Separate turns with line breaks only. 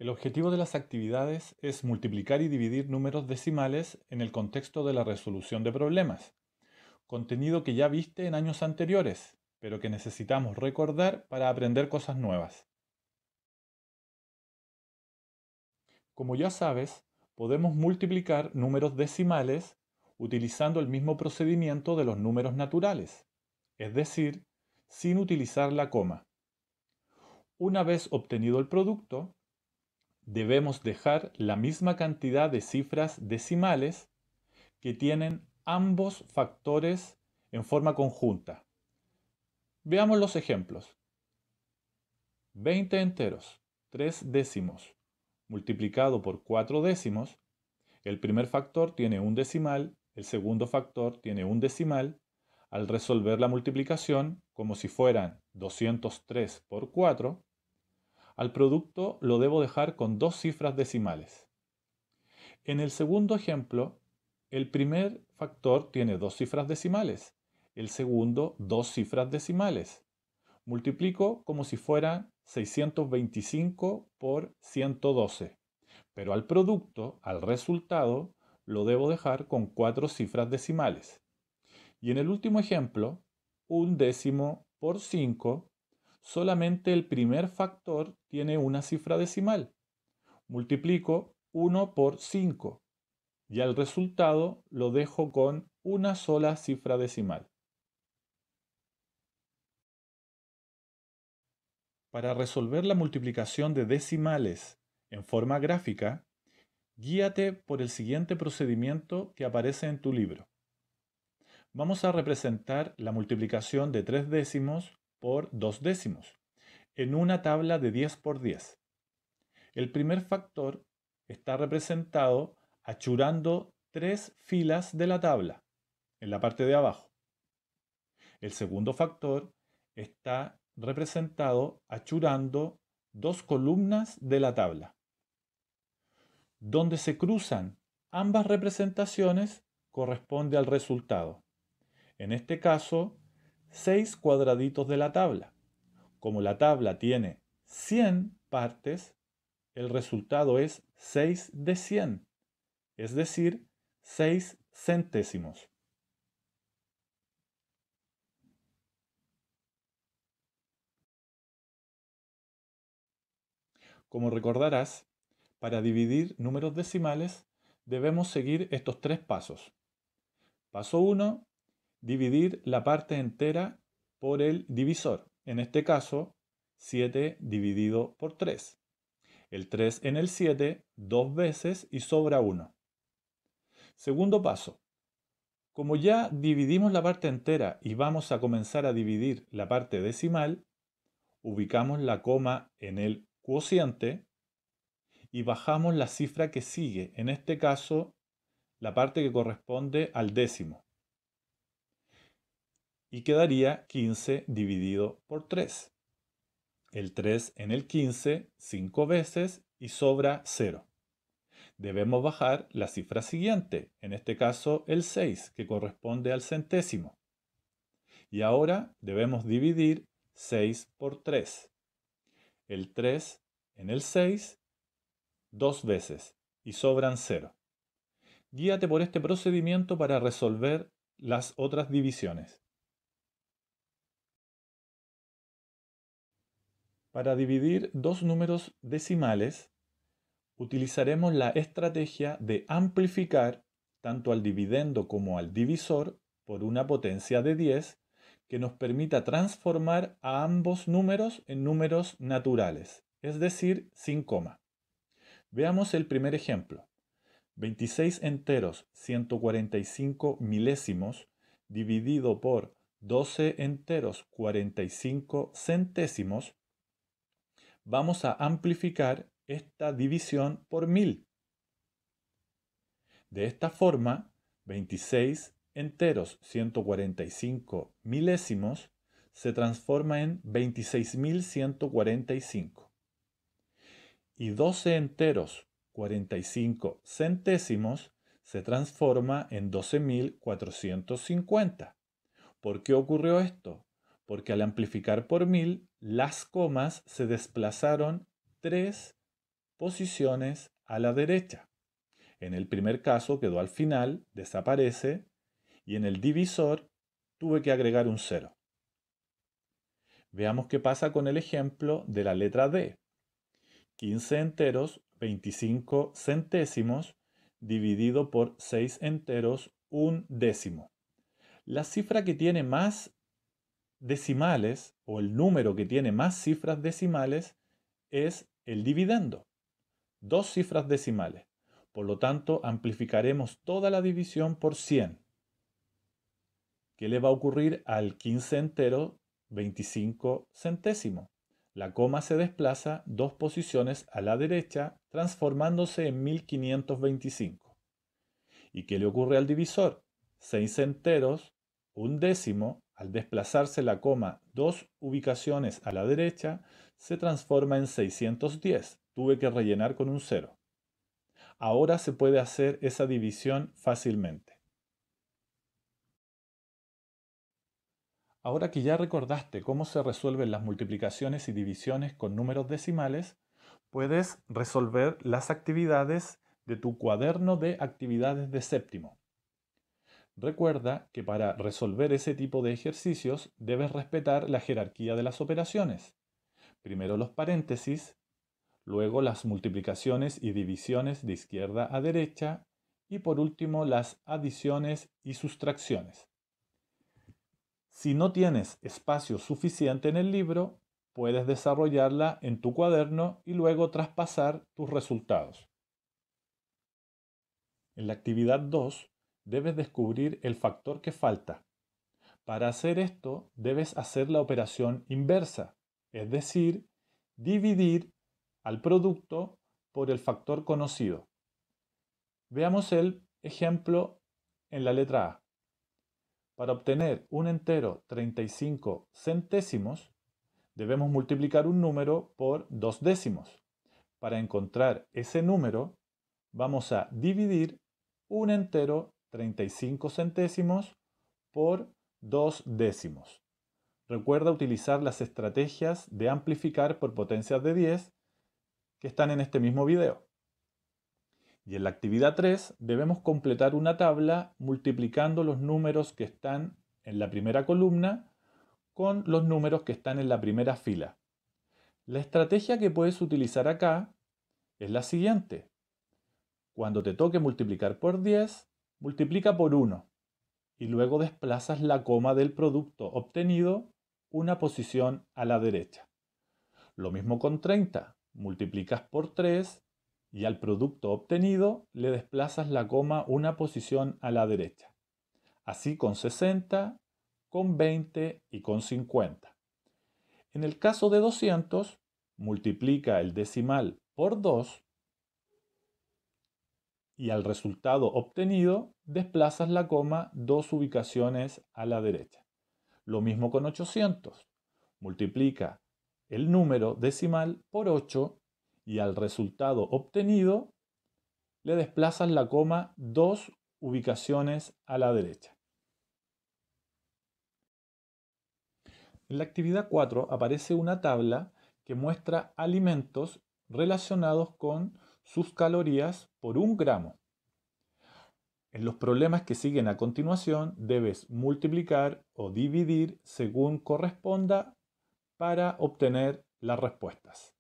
El objetivo de las actividades es multiplicar y dividir números decimales en el contexto de la resolución de problemas, contenido que ya viste en años anteriores, pero que necesitamos recordar para aprender cosas nuevas. Como ya sabes, podemos multiplicar números decimales utilizando el mismo procedimiento de los números naturales, es decir, sin utilizar la coma. Una vez obtenido el producto, debemos dejar la misma cantidad de cifras decimales que tienen ambos factores en forma conjunta. Veamos los ejemplos. 20 enteros, 3 décimos, multiplicado por 4 décimos. El primer factor tiene un decimal, el segundo factor tiene un decimal. Al resolver la multiplicación, como si fueran 203 por 4, al producto lo debo dejar con dos cifras decimales. En el segundo ejemplo, el primer factor tiene dos cifras decimales, el segundo dos cifras decimales. Multiplico como si fuera 625 por 112, pero al producto, al resultado, lo debo dejar con cuatro cifras decimales. Y en el último ejemplo, un décimo por 5, solamente el primer factor tiene una cifra decimal. Multiplico 1 por 5 y al resultado lo dejo con una sola cifra decimal. Para resolver la multiplicación de decimales en forma gráfica, guíate por el siguiente procedimiento que aparece en tu libro. Vamos a representar la multiplicación de 3 décimos por 2 décimos en una tabla de 10 por 10. El primer factor está representado achurando 3 filas de la tabla en la parte de abajo. El segundo factor está representado achurando 2 columnas de la tabla. Donde se cruzan ambas representaciones corresponde al resultado. En este caso, 6 cuadraditos de la tabla. Como la tabla tiene 100 partes, el resultado es 6 de 100, es decir, 6 centésimos. Como recordarás, para dividir números decimales debemos seguir estos tres pasos. Paso 1, dividir la parte entera por el divisor. En este caso, 7 dividido por 3. El 3 en el 7 dos veces y sobra 1. Segundo paso. Como ya dividimos la parte entera y vamos a comenzar a dividir la parte decimal, ubicamos la coma en el cociente y bajamos la cifra que sigue, en este caso la parte que corresponde al décimo. Y quedaría 15 dividido por 3. El 3 en el 15, 5 veces y sobra 0. Debemos bajar la cifra siguiente, en este caso el 6, que corresponde al centésimo. Y ahora debemos dividir 6 por 3. El 3 en el 6, 2 veces y sobran 0. Guíate por este procedimiento para resolver las otras divisiones. Para dividir dos números decimales, utilizaremos la estrategia de amplificar tanto al dividendo como al divisor por una potencia de 10 que nos permita transformar a ambos números en números naturales, es decir, sin coma. Veamos el primer ejemplo. 26 enteros 145 milésimos dividido por 12 enteros 45 centésimos. Vamos a amplificar esta división por 1000. De esta forma, 26 enteros 145 milésimos se transforma en 26.145. Y 12 enteros 45 centésimos se transforma en 12.450. ¿Por qué ocurrió esto? Porque al amplificar por 1000, las comas se desplazaron 3 posiciones a la derecha. En el primer caso quedó al final, desaparece, y en el divisor tuve que agregar un 0. Veamos qué pasa con el ejemplo de la letra D. 15 enteros, 25 centésimos, dividido por 6 enteros, un décimo. La cifra que tiene más decimales, o el número que tiene más cifras decimales, es el dividendo. 2 cifras decimales. Por lo tanto, amplificaremos toda la división por 100. ¿Qué le va a ocurrir al 15 entero 25 centésimo? La coma se desplaza 2 posiciones a la derecha, transformándose en 1525. ¿Y qué le ocurre al divisor? 6 enteros, un décimo, al desplazarse la coma 2 ubicaciones a la derecha, se transforma en 610. Tuve que rellenar con un 0. Ahora se puede hacer esa división fácilmente. Ahora que ya recordaste cómo se resuelven las multiplicaciones y divisiones con números decimales, puedes resolver las actividades de tu cuaderno de actividades de séptimo. Recuerda que para resolver ese tipo de ejercicios debes respetar la jerarquía de las operaciones. Primero los paréntesis, luego las multiplicaciones y divisiones de izquierda a derecha y por último las adiciones y sustracciones. Si no tienes espacio suficiente en el libro, puedes desarrollarla en tu cuaderno y luego traspasar tus resultados. En la actividad 2, debes descubrir el factor que falta. Para hacer esto, debes hacer la operación inversa, es decir, dividir al producto por el factor conocido. Veamos el ejemplo en la letra A. Para obtener un entero 35 centésimos, debemos multiplicar un número por 2 décimos. Para encontrar ese número, vamos a dividir un entero 35 centésimos por 2 décimos. Recuerda utilizar las estrategias de amplificar por potencias de 10 que están en este mismo video. Y en la actividad 3 debemos completar una tabla multiplicando los números que están en la primera columna con los números que están en la primera fila. La estrategia que puedes utilizar acá es la siguiente. Cuando te toque multiplicar por 10, multiplica por 1 y luego desplazas la coma del producto obtenido una posición a la derecha. Lo mismo con 30, multiplicas por 3 y al producto obtenido le desplazas la coma una posición a la derecha. Así con 60, con 20 y con 50. En el caso de 200, multiplica el decimal por 2 y al resultado obtenido desplazas la coma 2 ubicaciones a la derecha. Lo mismo con 800. Multiplica el número decimal por 8 y al resultado obtenido le desplazas la coma 2 ubicaciones a la derecha. En la actividad 4 aparece una tabla que muestra alimentos relacionados con sus calorías por 1 gramo. En los problemas que siguen a continuación debes multiplicar o dividir según corresponda para obtener las respuestas.